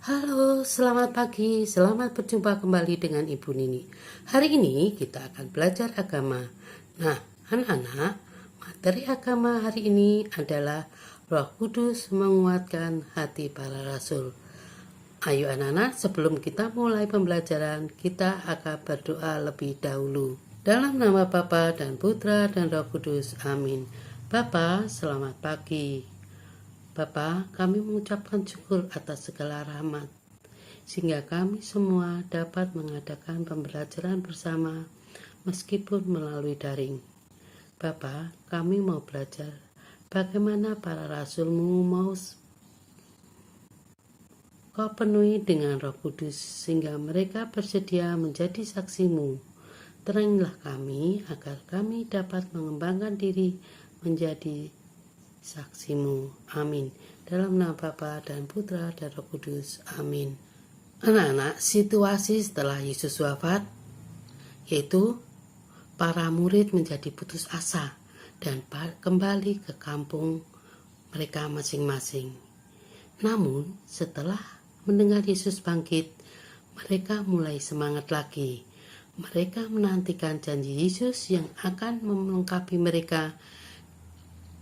Halo, selamat pagi. Selamat berjumpa kembali dengan Ibu Nini. Hari ini kita akan belajar agama. Nah, anak-anak, materi agama hari ini adalah Roh Kudus menguatkan hati para rasul. Ayo anak-anak, sebelum kita mulai pembelajaran, kita akan berdoa lebih dahulu. Dalam nama Bapa dan Putra dan Roh Kudus, amin. Bapa, selamat pagi. Bapa, kami mengucapkan syukur atas segala rahmat, sehingga kami semua dapat mengadakan pembelajaran bersama meskipun melalui daring. Bapa, kami mau belajar bagaimana para rasul-Mu mau Kau penuhi dengan Roh Kudus, sehingga mereka bersedia menjadi saksi-Mu. Terangilah kami, agar kami dapat mengembangkan diri menjadi saksi-Mu. Amin. Dalam nama Bapa dan Putra dan Roh Kudus. Amin. Anak-anak, situasi setelah Yesus wafat, yaitu para murid menjadi putus asa dan kembali ke kampung mereka masing-masing. Namun, setelah mendengar Yesus bangkit, mereka mulai semangat lagi. Mereka menantikan janji Yesus yang akan melengkapi mereka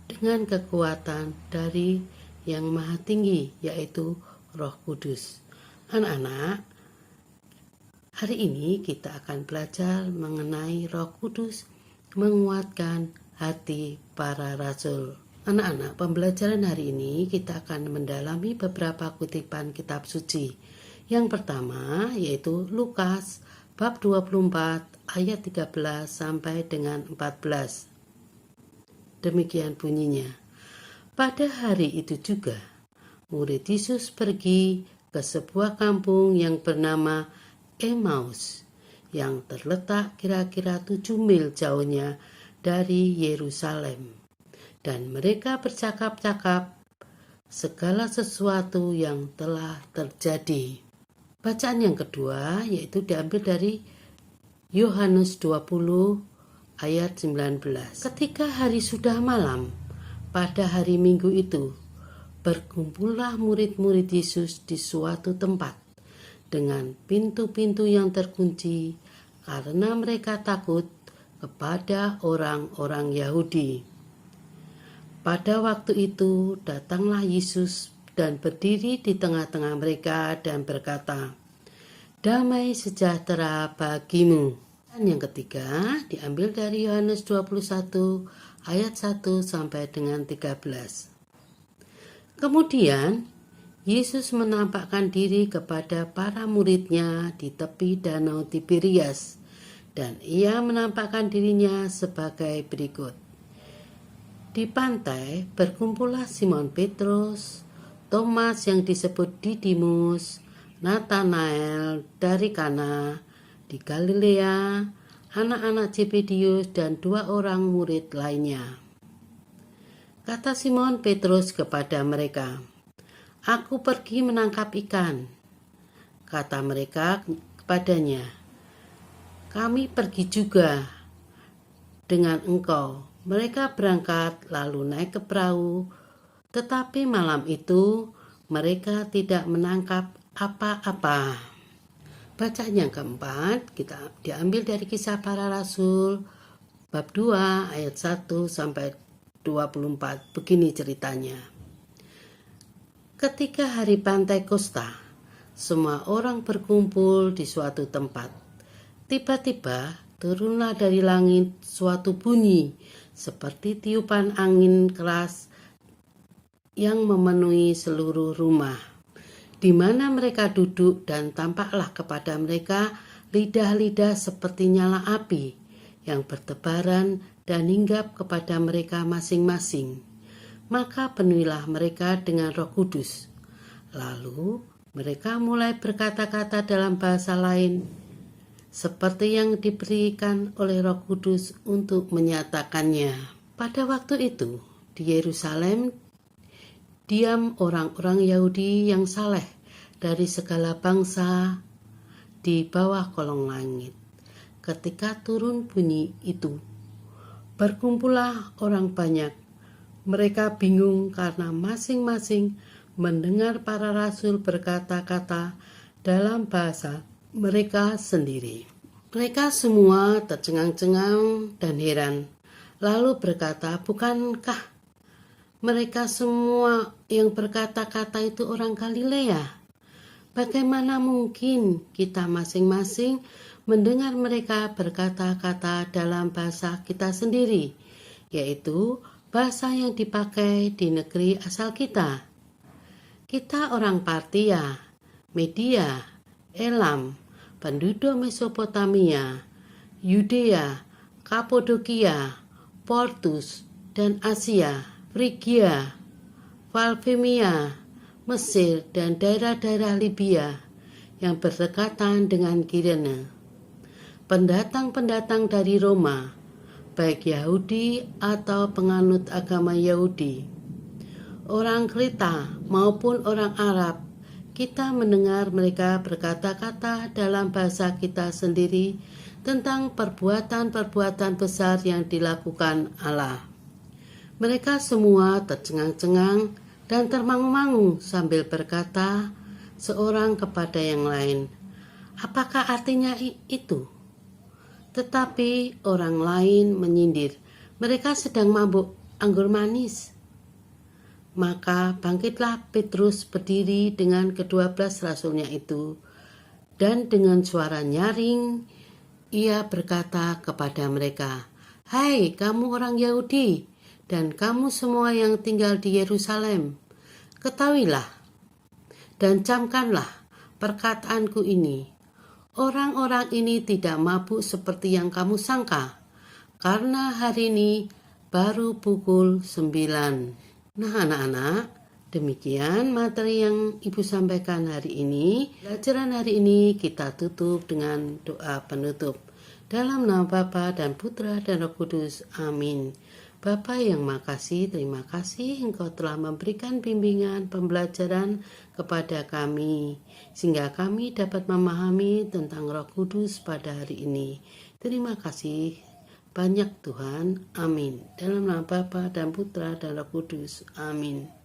dengan kekuatan dari yang maha tinggi, yaitu Roh Kudus. Anak-anak, hari ini kita akan belajar mengenai Roh Kudus menguatkan hati para rasul. Anak-anak, pembelajaran hari ini kita akan mendalami beberapa kutipan kitab suci. Yang pertama yaitu Lukas bab 24 ayat 13 sampai dengan 14. Demikian bunyinya. Pada hari itu juga, murid Yesus pergi ke sebuah kampung yang bernama Emmaus, yang terletak kira-kira 7 mil jauhnya dari Yerusalem. Dan mereka bercakap-cakap segala sesuatu yang telah terjadi. Bacaan yang kedua yaitu diambil dari Yohanes 20 ayat 19. Ketika hari sudah malam, pada hari Minggu itu, berkumpullah murid-murid Yesus di suatu tempat dengan pintu-pintu yang terkunci karena mereka takut kepada orang-orang Yahudi. Pada waktu itu datanglah Yesus dan berdiri di tengah-tengah mereka dan berkata, "Damai sejahtera bagimu." Dan yang ketiga diambil dari Yohanes 21 ayat 1 sampai dengan 13. Kemudian Yesus menampakkan diri kepada para muridnya di tepi danau Tiberias, dan ia menampakkan dirinya sebagai berikut. Di pantai berkumpullah Simon Petrus, Thomas yang disebut Didimus, Nathanael dari Kana di Galilea, anak-anak Zebedius dan 2 orang murid lainnya. Kata Simon Petrus kepada mereka, "Aku pergi menangkap ikan." Kata mereka kepadanya, "Kami pergi juga dengan engkau." Mereka berangkat lalu naik ke perahu, tetapi malam itu mereka tidak menangkap apa-apa. Bacaan yang keempat kita diambil dari Kisah Para Rasul bab 2 ayat 1 sampai 24. Begini ceritanya. Ketika hari pantai Kosta, semua orang berkumpul di suatu tempat. Tiba-tiba turunlah dari langit suatu bunyi seperti tiupan angin keras yang memenuhi seluruh rumah di mana mereka duduk, dan tampaklah kepada mereka lidah-lidah seperti nyala api yang bertebaran dan hinggap kepada mereka masing-masing. Maka penuhilah mereka dengan Roh Kudus. Lalu mereka mulai berkata-kata dalam bahasa lain, seperti yang diberikan oleh Roh Kudus untuk menyatakannya. Pada waktu itu, di Yerusalem diam orang-orang Yahudi yang saleh dari segala bangsa di bawah kolong langit. Ketika turun bunyi itu, berkumpullah orang banyak. Mereka bingung karena masing-masing mendengar para rasul berkata-kata dalam bahasa mereka sendiri. Mereka semua tercengang-cengang dan heran, lalu berkata, "Bukankah mereka semua yang berkata-kata itu orang Galilea? Bagaimana mungkin kita masing-masing mendengar mereka berkata-kata dalam bahasa kita sendiri, yaitu bahasa yang dipakai di negeri asal kita? Kita orang Partia, Media, Elam, penduduk Mesopotamia, Yudea, Kapodokia, Pontus dan Asia, Frigia, Palfimia, Mesir dan daerah-daerah Libya yang berdekatan dengan Kirene. Pendatang-pendatang dari Roma, baik Yahudi atau penganut agama Yahudi, orang Kreta maupun orang Arab, kita mendengar mereka berkata-kata dalam bahasa kita sendiri tentang perbuatan-perbuatan besar yang dilakukan Allah." Mereka semua tercengang-cengang dan termangu-mangu sambil berkata seorang kepada yang lain, "Apakah artinya itu?" Tetapi orang lain menyindir, "Mereka sedang mabuk anggur manis." Maka bangkitlah Petrus berdiri dengan ke-12 rasulnya itu, dan dengan suara nyaring ia berkata kepada mereka, "Hai kamu orang Yahudi, dan kamu semua yang tinggal di Yerusalem, ketahuilah dan camkanlah perkataanku ini. Orang-orang ini tidak mabuk seperti yang kamu sangka, karena hari ini baru pukul 9. Nah anak-anak, demikian materi yang Ibu sampaikan hari ini. Pelajaran hari ini kita tutup dengan doa penutup. Dalam nama Bapa dan Putra dan Roh Kudus. Amin. Bapa yang makasih, terima kasih Engkau telah memberikan bimbingan pembelajaran kepada kami, sehingga kami dapat memahami tentang Roh Kudus pada hari ini. Terima kasih banyak Tuhan. Amin. Dalam nama Bapa dan Putra dan Roh Kudus. Amin.